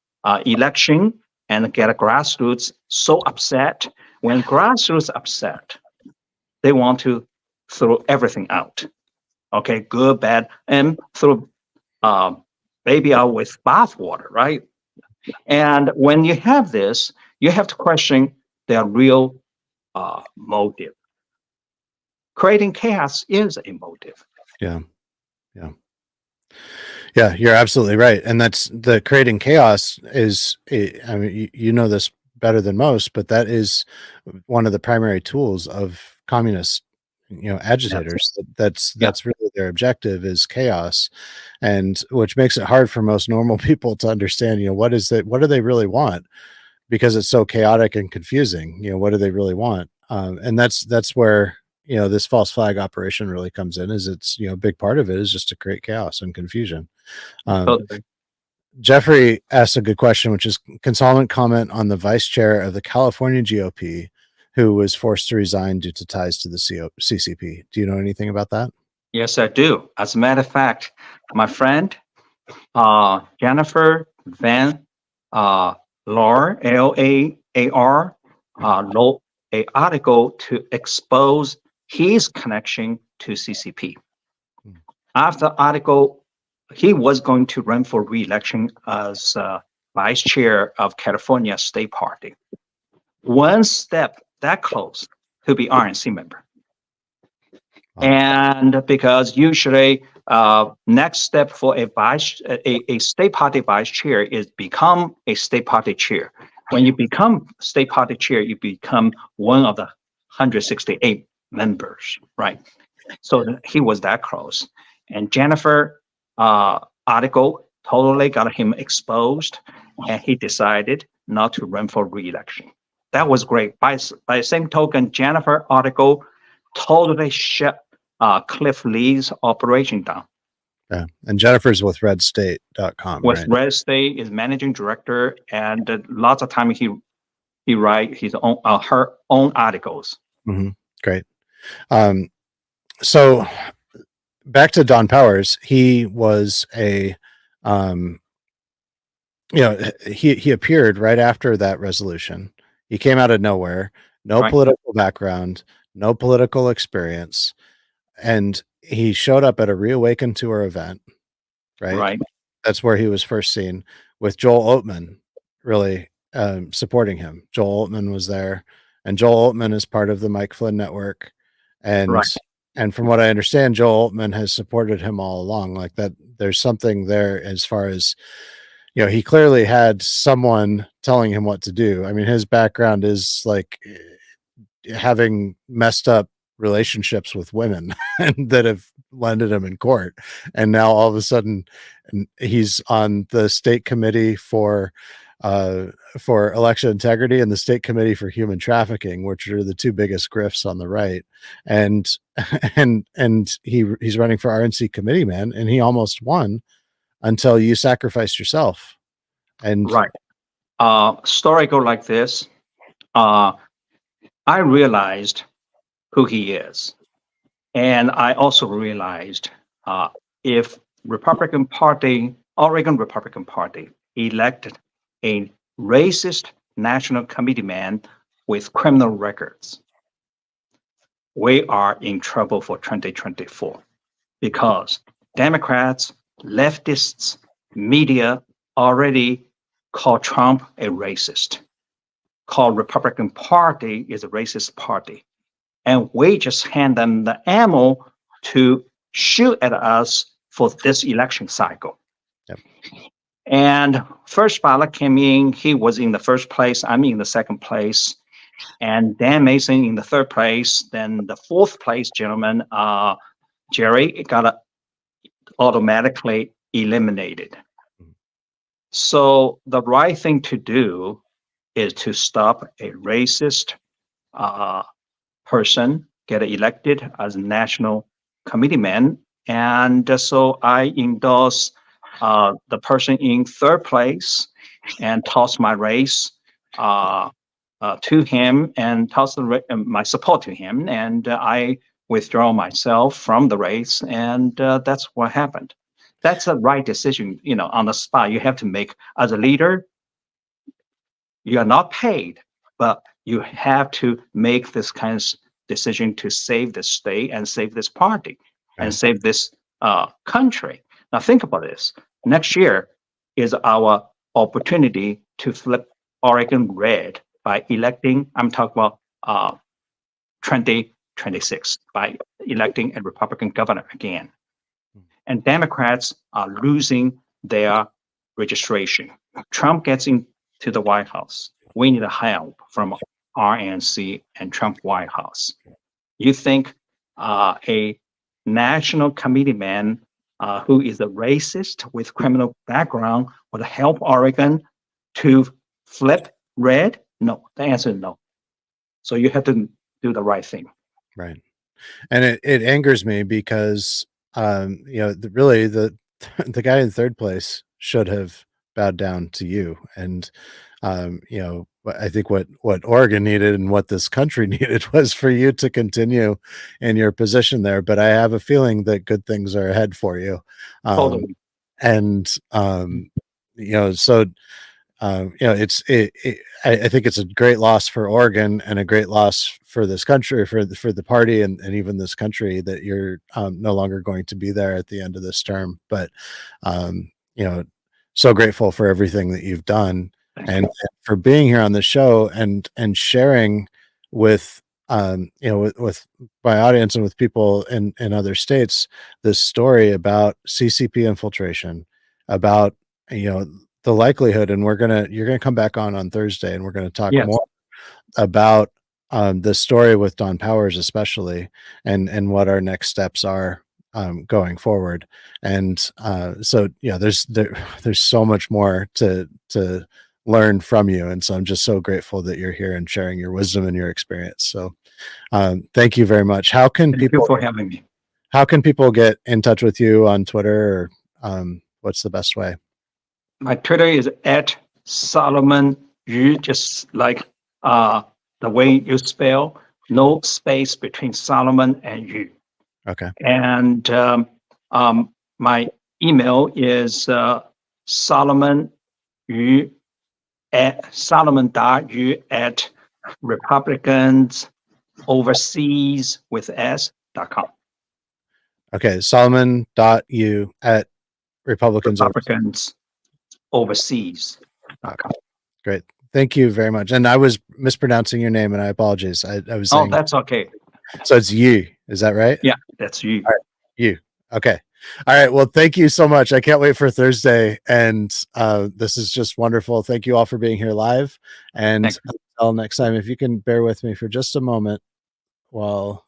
[SPEAKER 2] election and get a grassroots so upset. When grassroots upset, they want to throw everything out. Okay, good, bad, and throw baby out with bathwater, right? And when you have this, you have to question their real motive. Creating chaos is a motive.
[SPEAKER 1] Yeah. Yeah. Yeah, you're absolutely right. And that's the creating chaos is, I mean, you know this better than most, but that is one of the primary tools of communist, agitators. That's really their objective, is chaos. And which makes it hard for most normal people to understand, what do they really want? Because it's so chaotic and confusing. What do they really want? And that's where, this false flag operation really comes in, is it's, a big part of it is just to create chaos and confusion.
[SPEAKER 2] Totally.
[SPEAKER 1] Jeffrey asked a good question, which is, can Solomon comment on the vice chair of the California GOP who was forced to resign due to ties to the CCP? Do you know anything about that?
[SPEAKER 2] Yes, I do. As a matter of fact, my friend Jennifer Van Laar, Laar, wrote an article to expose his connection to CCP. After the article, he was going to run for re-election as vice chair of California State Party. One step that close to be RNC member. And because usually next step for a state party vice chair is become a state party chair. When you become state party chair, you become one of the 168 members, right? So he was that close. And Jennifer article totally got him exposed, and he decided not to run for re-election. That was great. By the same token, Jennifer article totally shut Cliff Lee's operation down.
[SPEAKER 1] Yeah. And Jennifer's with redstate.com,
[SPEAKER 2] With
[SPEAKER 1] right?
[SPEAKER 2] Red State is managing director, and lots of time he write his own her own articles.
[SPEAKER 1] Mm-hmm. Great. So back to Don Powers, he was a, he appeared right after that resolution. He came out of nowhere, no
[SPEAKER 2] Right.
[SPEAKER 1] political background, no political experience, and he showed up at a Reawaken Tour event, right?
[SPEAKER 2] Right.
[SPEAKER 1] That's where he was first seen, with Joel Oatman really supporting him. Joel Oatman was there, and Joel Oatman is part of the Mike Flynn network. And
[SPEAKER 2] Right.
[SPEAKER 1] and from what I understand, Joel Oatman has supported him all along. Like that, there's something there as far as, he clearly had someone telling him what to do. I mean, his background is like having messed up relationships with women that have landed him in court, and now all of a sudden he's on the state committee for election integrity and the state committee for human trafficking, which are the two biggest grifts on the right. And he's running for RNC committee man, and he almost won until you sacrificed yourself. And
[SPEAKER 2] Right. Story go like this. I realized who he is. And I also realized if Republican Party, Oregon Republican Party, elected a racist national committee man with criminal records, we are in trouble for 2024 because Democrats, leftists, media already call Trump a racist, call Republican Party is a racist party. And we just hand them the ammo to shoot at us for this election cycle.
[SPEAKER 1] Yep.
[SPEAKER 2] And first ballot came in, he was in the first place, I'm in the second place, and Dan Mason in the third place. Then the fourth place gentleman, Jerry, got automatically eliminated. So the right thing to do is to stop a racist person get elected as national committeeman. And so I endorse the person in third place and toss my race to him and toss my support to him. And I withdraw myself from the race. And that's what happened. That's the right decision, on the spot. You have to make as a leader. You are not paid, but you have to make this kind of decision to save the state and save this party and save this country. Now think about this. Next year is our opportunity to flip Oregon red by electing, I'm talking about 2026, by electing a Republican governor again. And Democrats are losing their registration. Trump gets into the White House. We need help from RNC and Trump White House. You think a national committee man who is a racist with criminal background would help Oregon to flip red? No, the answer is no. So you have to do the right thing.
[SPEAKER 1] Right. And it angers me because, really the guy in third place should have bowed down to you. And, I think what Oregon needed and what this country needed was for you to continue in your position there. But I have a feeling that good things are ahead for you.
[SPEAKER 2] Totally.
[SPEAKER 1] And, I think it's a great loss for Oregon and a great loss for this country, for the party and even this country, that you're no longer going to be there at the end of this term. But, so grateful for everything that you've done and for being here on the show and sharing with, with my audience and with people in other states, this story about CCP infiltration, about, the likelihood. And you're gonna come back on Thursday and we're going to talk more about the story with Don Powers, especially, and what our next steps are going forward. And so, yeah, there's so much more to learn from you. And so I'm just so grateful that you're here and sharing your wisdom and your experience. So thank you very much. How can
[SPEAKER 2] Thank you
[SPEAKER 1] people
[SPEAKER 2] for having me.
[SPEAKER 1] how can people get in touch with you on Twitter, or what's the best way?
[SPEAKER 2] My Twitter is at Solomon Yue, just like the way you spell, no space between Solomon and Yue.
[SPEAKER 1] Okay.
[SPEAKER 2] And my email is Solomon Yue at Solomon.Yue at Republicans Overseas with S.com.
[SPEAKER 1] Okay. Solomon.u at Republicans.
[SPEAKER 2] Republicans Overseas.com.
[SPEAKER 1] Great. Thank you very much. And I was mispronouncing your name, and I apologize. I was saying,
[SPEAKER 2] that's okay.
[SPEAKER 1] so it's you. Is that right?
[SPEAKER 2] Yeah, that's you.
[SPEAKER 1] All right. You. Okay. All right. Well, thank you so much. I can't wait for Thursday. And this is just wonderful. Thank you all for being here live. And until next time, if you can bear with me for just a moment while